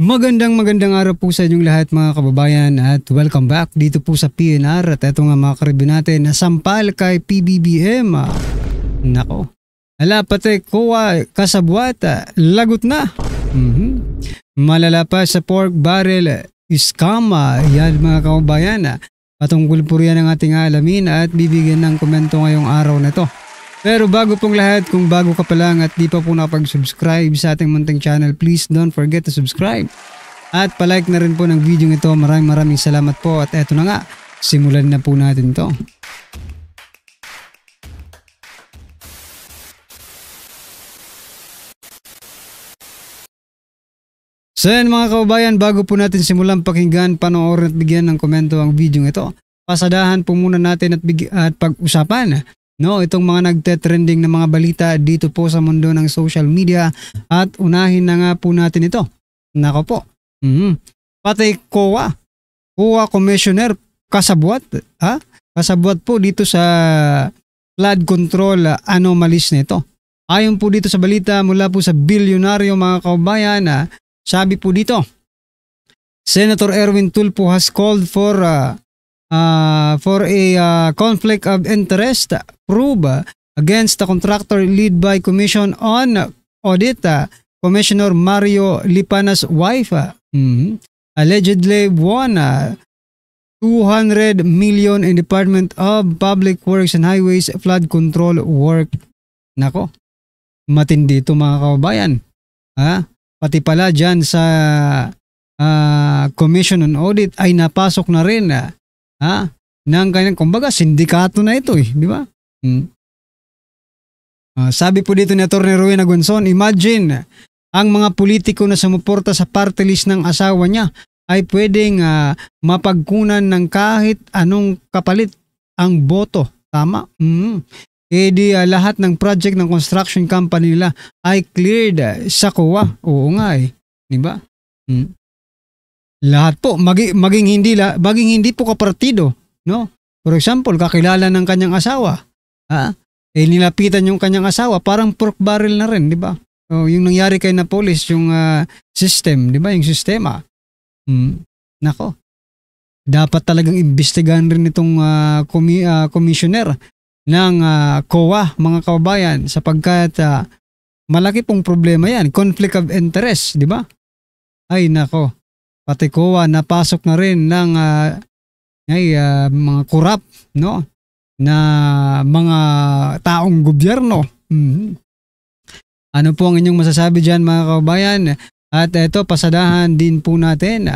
Magandang araw po sa inyong lahat mga kababayan at welcome back dito po sa PNR at eto nga mga karibyo natin na sampal kay PBBM. Nako, ala pati kuwa kasabwat, lagot na. Malala pa sa pork barrel scam, yan mga kababayan. Patungkol po riyan ang ating alamin at bibigyan ng komento ngayong araw na to. Pero bago pong lahat, kung bago ka pa lang at di pa po nakapag-subscribe sa ating munting channel, please don't forget to subscribe. At palike na rin po ng video ito. Maraming salamat po. At eto na nga, simulan na po natin to. So yan mga kababayan, bago po natin simulan pakinggan, panoorin at bigyan ng komento ang video ito, pasadahan po muna natin at pag-usapan itong mga nagte-trending na mga balita dito po sa mundo ng social media at unahin na nga po natin ito. Nako po. Pati COA Commissioner kasabwat. Kasabwat po dito sa flood control anomalies nito. Ayon po dito sa balita mula po sa bilyonaryo mga kababayan, sabi po dito, Senator Erwin Tulfo has called for a conflict of interest probe against the contractor led by Commission on Audit, Commissioner Mario Lipana's wife. Allegedly won 200 million in Department of Public Works and Highways flood control work. Nako, matindi ito mga kababayan. Pati pala dyan sa Commission on Audit ay napasok na rin ng kanyang, kumbaga, sindikato na ito di ba? Sabi po dito ni Atty. Rowena Gonzon, imagine ang mga politiko na sumuporta sa party list ng asawa niya ay pwedeng mapagkunan ng kahit anong kapalit ang boto. Tama? Lahat ng project ng construction company nila ay cleared sa COA. Oo nga di ba? Lahat po, maging hindi po kapartido, no? For example, kakilala ng kanyang asawa, nilapitan yung kanyang asawa, parang pork barrel na rin, di ba? Yung nangyari kay Napoles, yung system, di ba? Yung sistema. Nako, dapat talagang imbestigahan rin itong commissioner ng COA, mga kababayan, sapagkat malaki pong problema yan, conflict of interest, di ba? Ay nako. Pati COA napasok na rin ng mga korap, no? Na mga taong gobyerno. Ano po ang inyong masasabi dyan mga kababayan? At ito, pasadahan din po natin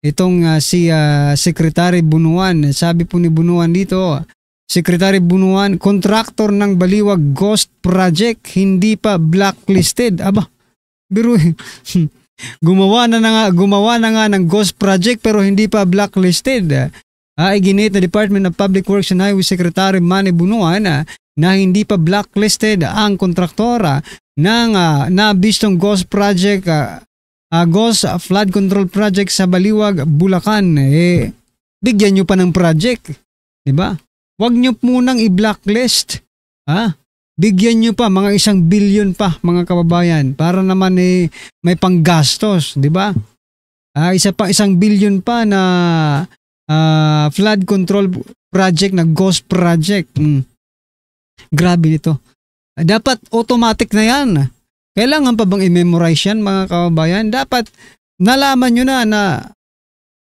itong si Secretary Bunuan. Sabi po ni Bunuan dito, Secretary Bunuan, contractor ng Baliwag Ghost Project, hindi pa blacklisted. Aba, biruin. Gumawa na nga ng ghost project pero hindi pa blacklisted. Iginit na Department of Public Works and Highways Secretary Manny Bunuan na hindi pa blacklisted ang kontraktora ng nabistong ghost project, ghost flood control project sa Baliwag, Bulacan. Bigyan nyo pa ng project, di ba? Huwag nyo munang i-blacklist. Bigyan nyo pa mga 1 billion pa mga kababayan para naman may panggastos, di ba? 1 billion pa na flood control project na ghost project. Grabe nito. Dapat automatic na yan. Kailangan pa bang i-memorize yan mga kababayan? Dapat nalaman nyo na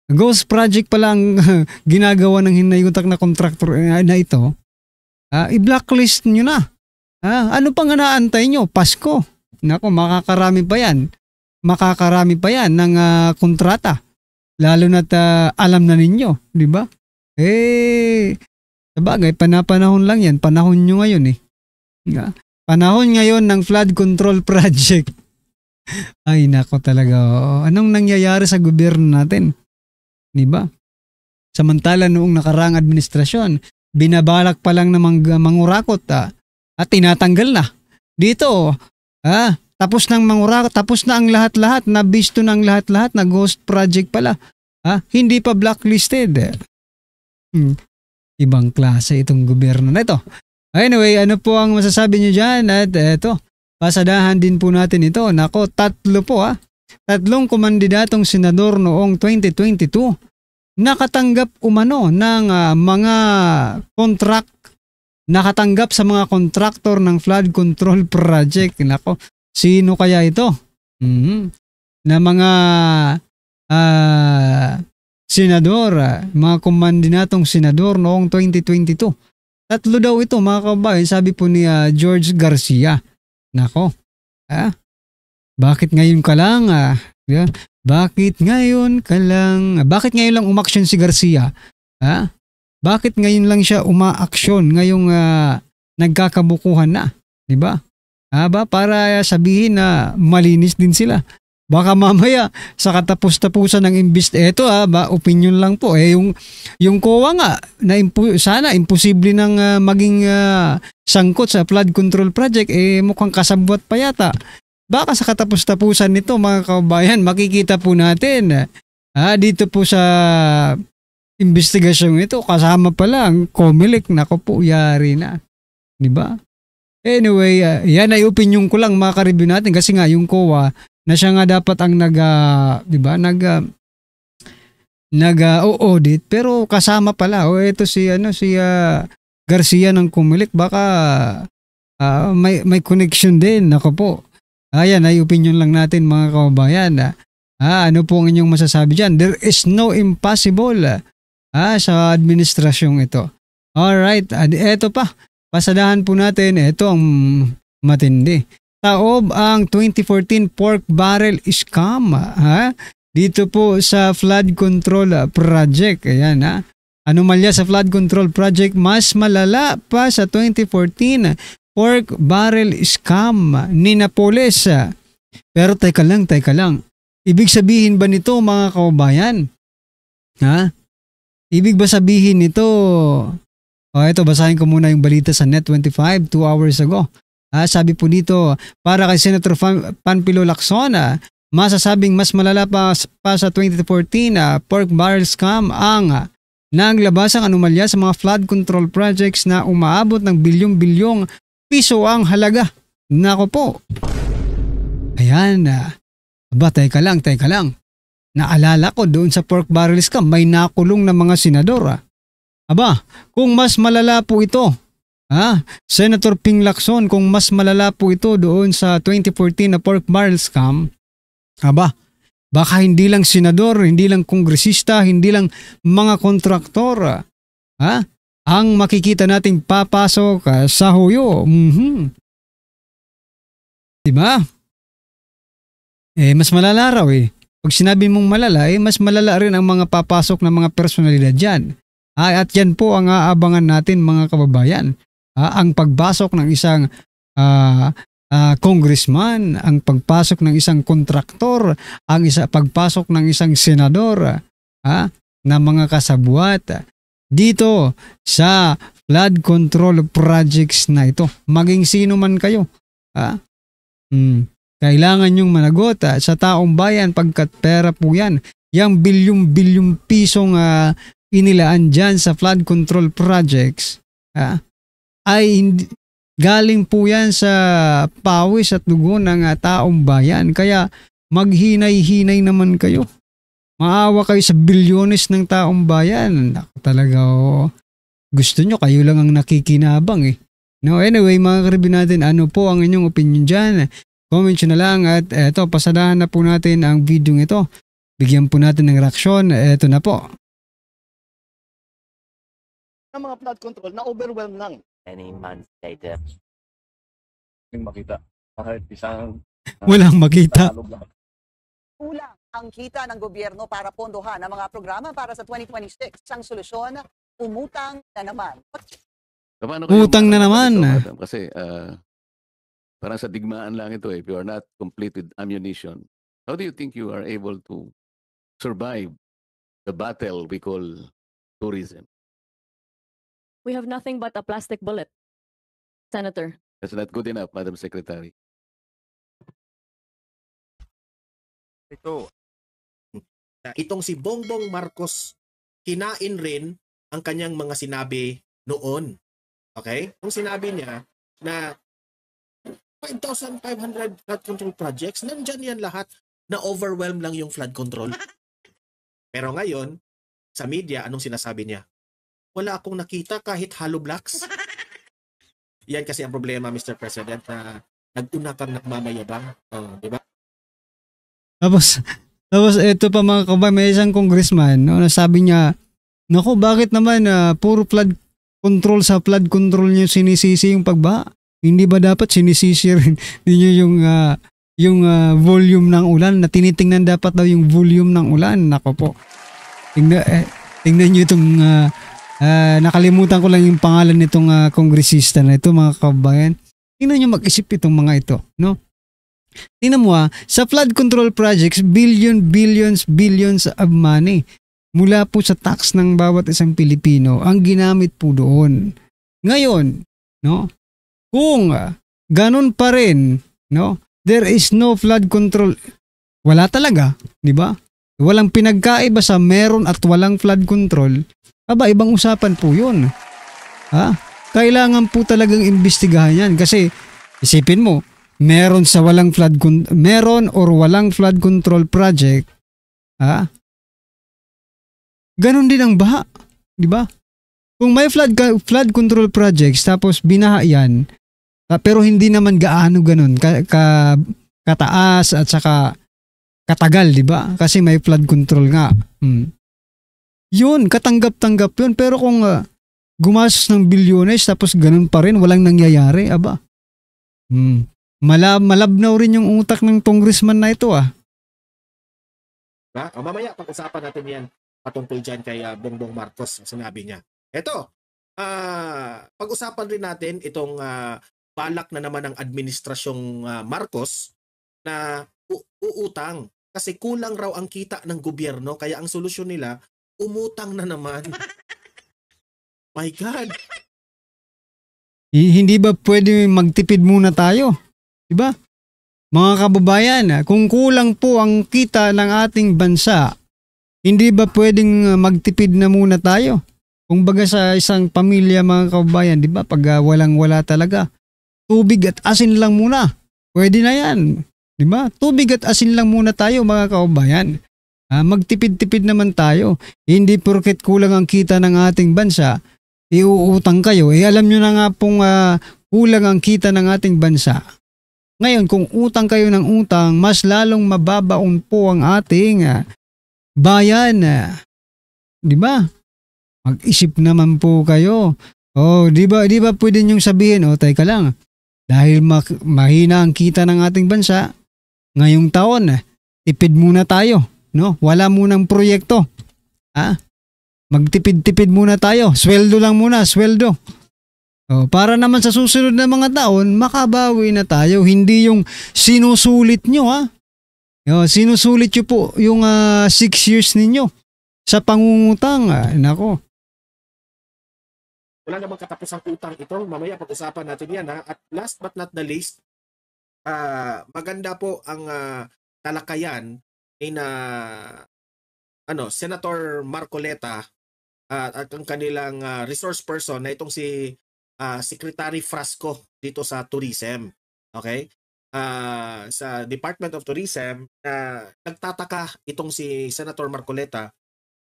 ghost project pa lang ginagawa ng hinayutak na contractor na ito. I-blacklist nyo na. Ano pang naantay nyo? Pasko. Nako, makakarami pa yan ng kontrata. Lalo na't alam na ninyo, di ba? Sabagay, panahon lang yan. Panahon nyo ngayon Panahon ngayon ng flood control project. Ay nako talaga. Anong nangyayari sa gobyerno natin? Di ba? Samantala noong nakaraang administrasyon, binabalak pa lang ng mangurakot at tinatanggal na. Dito, tapos ng mangurakot, tapos na ang lahat-lahat, nabisto ng lahat-lahat na ghost project pala. Hindi pa blacklisted. Ibang klase itong gobyerno na ito. Anyway, ano po ang masasabi nyo dyan? At eto, pasadahan din po natin ito. Nako, 3 po tatlong kumandidatong senador noong 2022 nakatanggap umano ng mga contract, nakatanggap sa mga kontraktor ng flood control project. Nako, sino kaya ito? Na mga senador, mga kumandinatong senador noong 2022. Tatlo daw ito mga kabayan, sabi po ni George Garcia. Nako, bakit ngayon ka lang? Bakit ngayon ka lang? Bakit ngayon lang umaksyon si Garcia? Bakit ngayon lang siya umaaksyon ngayong nagkakabukuhan na? Diba? Para sabihin na malinis din sila. Baka mamaya sa katapos-tapusan ng eto opinion lang po yung COA nga na sana imposible nang maging sangkot sa flood control project mukhang kasabwat pa yata. Baka sa katapos-tapusan nito mga kabayan makikita po natin dito po sa investigasyon ito kasama pala ang COMELEC. Nako po, yari na. Di ba? Anyway, yan ay opinion ko lang mga ka-review natin kasi nga yung COA na siya nga dapat ang nag-audit pero kasama pala ito si Garcia ng COMELEC, baka may connection din. Nako po. Ayan ay opinion lang natin mga kababayan. Ano po ang inyong masasabi diyan? There is no impossible sa administrasyong ito. Alright, eto pa. Pasadahan po natin, ito ang matindi. Taob ang 2014 pork barrel scam dito po sa flood control project. Ayan anomalya sa flood control project, mas malala pa sa 2014 pork barrel scam ni Napoles. Pero teka lang. Ibig sabihin ba nito mga kababayan? Ibig ba sabihin nito? Ito, basahin ko muna yung balita sa Net25 2 hours ago. Sabi po dito, para kay Senator Panfilo Lacson, masasabing mas malala pa sa 2014 pork barrel scam ang naglabasang anomalya sa mga flood control projects na umaabot ng bilyong-bilyong piso ang halaga. Nako po. Ayan. Teka lang. Naalala ko doon sa pork barrel scam, may nakulong na mga senador. Kung mas malala po ito, Senator Ping Lacson, kung mas malala po ito doon sa 2014 na pork barrel scam, baka hindi lang senador, hindi lang kongresista, hindi lang mga kontraktor, ang makikita nating papasok sa huyo. Diba? Mas malala raw Pag sinabi mong malala, mas malala rin ang mga papasok ng mga personalidad dyan. At yan po ang aabangan natin mga kababayan. Ang pagpasok ng isang congressman, ang pagpasok ng isang kontraktor, ang pagpasok ng isang senador, na mga kasabwat dito sa flood control projects na ito. Maging sino man kayo. Kailangan nyong managot sa taong bayan pagkat pera po yan. Yang bilyong-bilyong pisong inilaan dyan sa flood control projects ay galing po yan sa pawis at dugo ng taong bayan. Kaya maghinay-hinay naman kayo. Maawa kayo sa bilyones ng taong bayan. Talaga gusto nyo, kayo lang ang nakikinabang No, anyway mga karibin natin, ano po ang inyong opinion dyan? Comment nyo na lang at eto, pasadahan na po natin ang video ito. Bigyan po natin ng reaksyon. Eto na po. Ng mga flood control na overwhelm lang. Many months later. Yung makita. Kahit isang Walang makita. Kulang ang kita ng gobyerno para pondohan ang mga programa para sa 2026. Isang solusyon, umutang na naman. Utang na naman. Kasi parang sa digmaan lang ito if you are not complete with ammunition. How do you think you are able to survive the battle we call tourism? We have nothing but a plastic bullet, Senator. That's not good enough, Madam Secretary. Ito, itong si Bongbong Marcos, kinain rin ang kanyang mga sinabi noon. Okay? Ang sinabi niya na 5,500 flood control projects, nandyan yan lahat. na overwhelm lang yung flood control. Pero ngayon, sa media, anong sinasabi niya? Wala akong nakita kahit hollow blocks. Yan kasi ang problema, Mr. President, na nag-una kang nagmamayabang. Di ba? Tapos ito pa mga kabayan, may isang congressman, no, na sabi niya, naku, bakit naman puro flood control sa flood control niyo sinisisi yung pagbaha? Hindi ba dapat sinisisi rin niyo yung volume ng ulan, na tinitingnan dapat daw yung volume ng ulan? Nako po. Tingnan niyo itong nakalimutan ko lang yung pangalan nitong kongresista na ito, mga kabayan. Tingnan niyo, mag-isip itong mga ito, no? Tingnan mo sa flood control projects, billions of money mula po sa tax ng bawat isang Pilipino ang ginamit po doon. Ngayon, no? Kung ganun pa rin, no? There is no flood control. Wala talaga, di ba? Walang pinagkaiba sa meron at walang flood control. Aba, ibang usapan po 'yun. Kailangan po talagang imbestigahan 'yan kasi isipin mo, meron or walang flood control project. Ganon din ang baha, di ba? Kung may flood control projects tapos binaha 'yan, pero hindi naman gaano ganon kataas at saka katagal, di ba? Kasi may flood control nga. Yun, katanggap-tanggap yun. Pero kung gumastos ng bilyones tapos ganun pa rin, walang nangyayari, aba. Malabnaw rin yung utak ng congressman na ito Mamaya, pag-usapan natin yan patungkol dyan kay Bongbong Marcos, sinabi niya. Ito, pag-usapan rin natin itong balak na naman ng administrasyong Marcos na uutang. Kasi kulang raw ang kita ng gobyerno, kaya ang solusyon nila, umutang na naman. My God! Hindi ba pwede magtipid muna tayo? Diba? Mga kababayan, kung kulang po ang kita ng ating bansa, hindi ba pwedeng magtipid na muna tayo? Kung baga sa isang pamilya, mga kababayan, diba? Pag walang-wala talaga, tubig at asin lang muna. Pwede na yan. Diba? Tubig at asin lang muna tayo, mga kababayan. Magtipid-tipid naman tayo. Hindi porket kulang ang kita ng ating bansa, iuutang kayo. Alam nyo na nga pong kulang ang kita ng ating bansa. Ngayon, kung utang kayo ng utang, mas lalong mababaon po ang ating bayan. Diba? Mag-isip naman po kayo. Diba pwede nyong sabihin, teka lang, dahil mahina ang kita ng ating bansa, ngayong taon, tipid muna tayo, no? Wala munang proyekto. Magtipid-tipid muna tayo. Sweldo lang muna, sweldo. Para naman sa susunod na mga taon, makabawi na tayo. Hindi yung sinusulit nyo, sinusulit nyo po yung 6 years ninyo sa pangungutang. Nako. Wala namang katapusang utang ito. Mamaya pag-usapan natin yan. At last but not the least, maganda po ang talakayan ni Senator Marcoleta at ang kanilang resource person na itong si Secretary Frasco dito sa tourism. Okay? Sa Department of Tourism, nagtataka itong si Senator Marcoleta,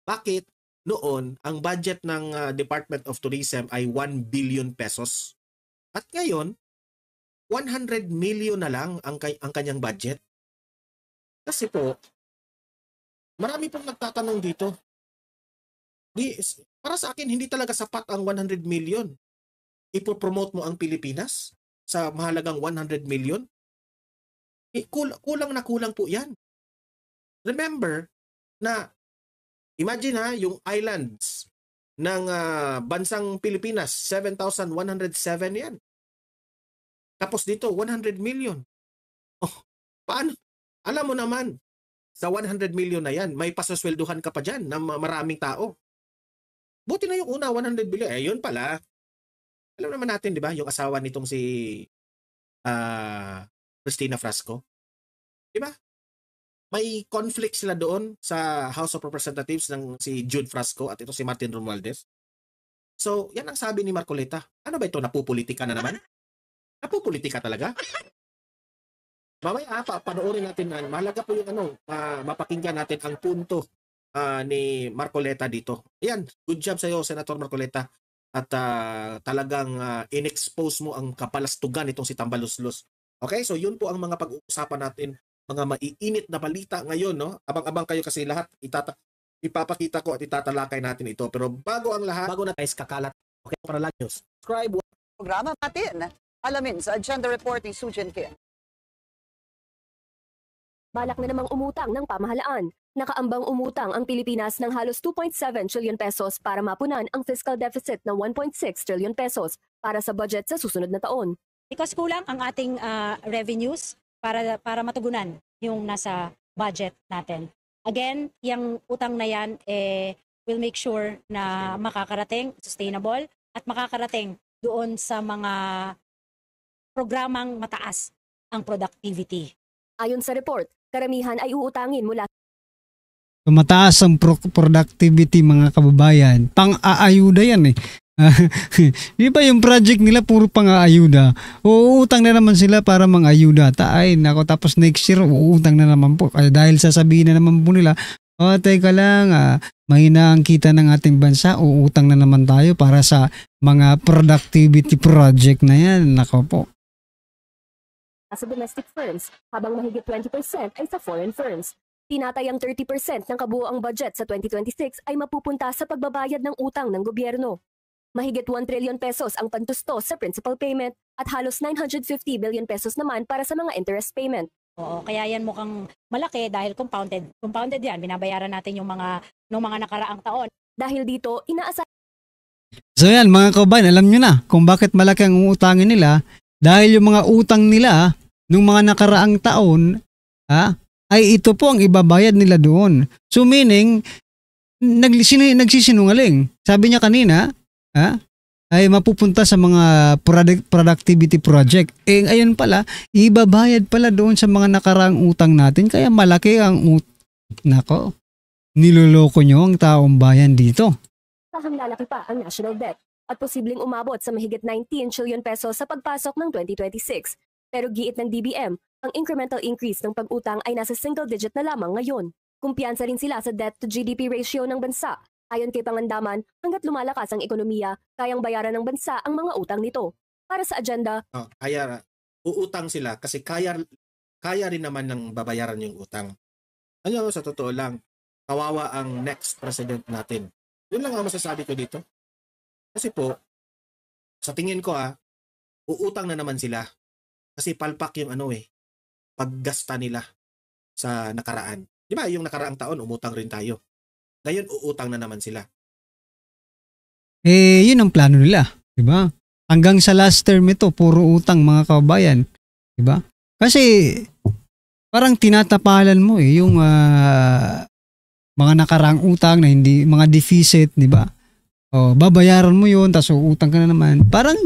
bakit noon ang budget ng Department of Tourism ay 1 billion pesos at ngayon 100 million na lang ang kanyang budget. Kasi po, marami pong nagtatanong dito. Para sa akin, hindi talaga sapat ang 100 million. Ipopromote mo ang Pilipinas sa mahalagang 100 million? Kulang na kulang po yan. Remember na, imagine yung islands ng bansang Pilipinas, 7,107 yan. Tapos dito, 100 million. Paano? Alam mo naman, sa 100 million na yan, may pasaswelduhan ka pa dyan ng maraming tao. Buti na yung una, 100 billion. Yun pala. Alam naman natin, di ba, yung asawa nitong si Cristina Frasco. Di ba? May conflict sila doon sa House of Representatives ng si Jude Frasco at ito si Martin Romualdez. So, yan ang sabi ni Marcoleta. Ano ba ito? Napupolitika na naman? Napupolitika talaga? Mamaya panoorin natin, mahalaga po yung mapakinggan natin ang punto ni Marcoleta dito. Ayan, good job sa iyo, Senator Marcoleta. At talagang in-expose mo ang kapalastugan itong si Tambaluslos. Okay, so yun po ang mga pag-uusapan natin, mga maiinit na balita ngayon, no? Abang-abang kayo kasi lahat ipapakita ko at itatalakay natin ito. Pero bago na guys, kakalat. Okay, para lang news. Subscribe. Programa natin. Alamin sa agenda report ni Sujin Kim. Balak na namang umutang ng pamahalaan. Nakaambang umutang ang Pilipinas ng halos 2.7 trillion pesos para mapunan ang fiscal deficit na 1.6 trillion pesos para sa budget sa susunod na taon. Because kulang ang ating revenues para matugunan yung nasa budget natin. Again, yung utang na yan will make sure na makakarating, sustainable, at makakarating doon sa mga programang mataas ang productivity. Ayon sa report, karamihan ay uutangin mula Mataas ang productivity mga kababayan. Pang-aayuda yan eh. Di ba yung project nila puro pang-aayuda? Uutang na naman sila para mang-ayuda. Nako, tapos next year uutang na naman po. Kaya dahil sasabihin na naman po nila, teka lang, mahina ang kita ng ating bansa, uutang na naman tayo para sa mga productivity project na yan. Nako po. sa domestic firms, habang mahigit 20% ay sa foreign firms. Tinatayang 30% ng kabuoang budget sa 2026 ay mapupunta sa pagbabayad ng utang ng gobyerno. Mahigit 1 trillion pesos ang pantustos sa principal payment at halos 950 billion pesos naman para sa mga interest payment. Oo, kaya yan mukhang malaki dahil compounded. Compounded yan, binabayaran natin yung mga nakaraang taon. Dahil dito, inaasahan. So yan mga kabayan, alam nyo na kung bakit malaki ang utangin nila dahil yung mga utang nila nung mga nakaraang taon ay ito po ang ibabayad nila doon. So meaning, nagsisinungaling. Sabi niya kanina, ay mapupunta sa mga productivity project. Ayun pala, ibabayad pala doon sa mga nakaraang utang natin. Kaya malaki ang Nako, niloloko nyo ang taong bayan dito. Sahang lalaki pa ang national debt at posibleng umabot sa mahigit 19 trillion pesos sa pagpasok ng 2026. Pero giit ng DBM, ang incremental increase ng pag-utang ay nasa single digit na lamang ngayon. Kumpiyansa rin sila sa debt to GDP ratio ng bansa. Ayon kay Pangandaman, hanggat lumalakas ang ekonomiya, kayang bayaran ng bansa ang mga utang nito. Para sa agenda, kaya uutang sila kasi kaya rin naman ng babayaran yung utang. Ano sa totoo lang, kawawa ang next president natin. Yun lang ang masasabi ko dito. Kasi po, sa tingin ko uutang na naman sila. Kasi palpak yung paggasta nila sa nakaraan. Di ba yung nakaraang taon, umutang rin tayo. Ngayon, uutang na naman sila. Yun ang plano nila. Di ba? Hanggang sa last term ito, puro utang mga kababayan. Di ba? Kasi, parang tinatapalan mo yung mga nakaraang utang na hindi, mga deficit, di ba? Babayaran mo yun, tapos uutang ka na naman. Parang,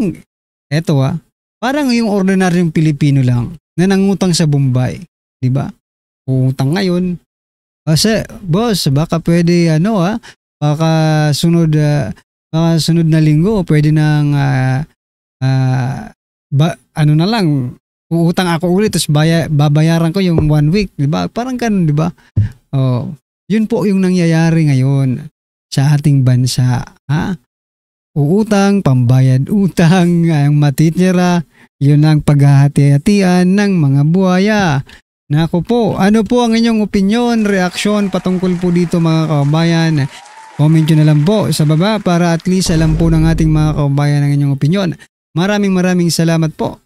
parang yung ordinaryong Pilipino lang na nangutang sa Bombay, 'di ba? Uutang ngayon. Kasi boss, baka pwede baka sunod na linggo pwede nang na lang uutang ako ulit tapos babayaran ko yung 1 week, 'di ba? Parang ganun, 'di ba? Yun po yung nangyayari ngayon sa ating bansa, Uutang, pambayad utang, ang matitira, yun ang paghahati-hatian ng mga buhaya. Naku po, ano po ang inyong opinion, reaksyon patungkol po dito mga kababayan? Comment nyo na lang po sa baba para at least alam po ng ating mga kababayan ang inyong opinion. Maraming salamat po.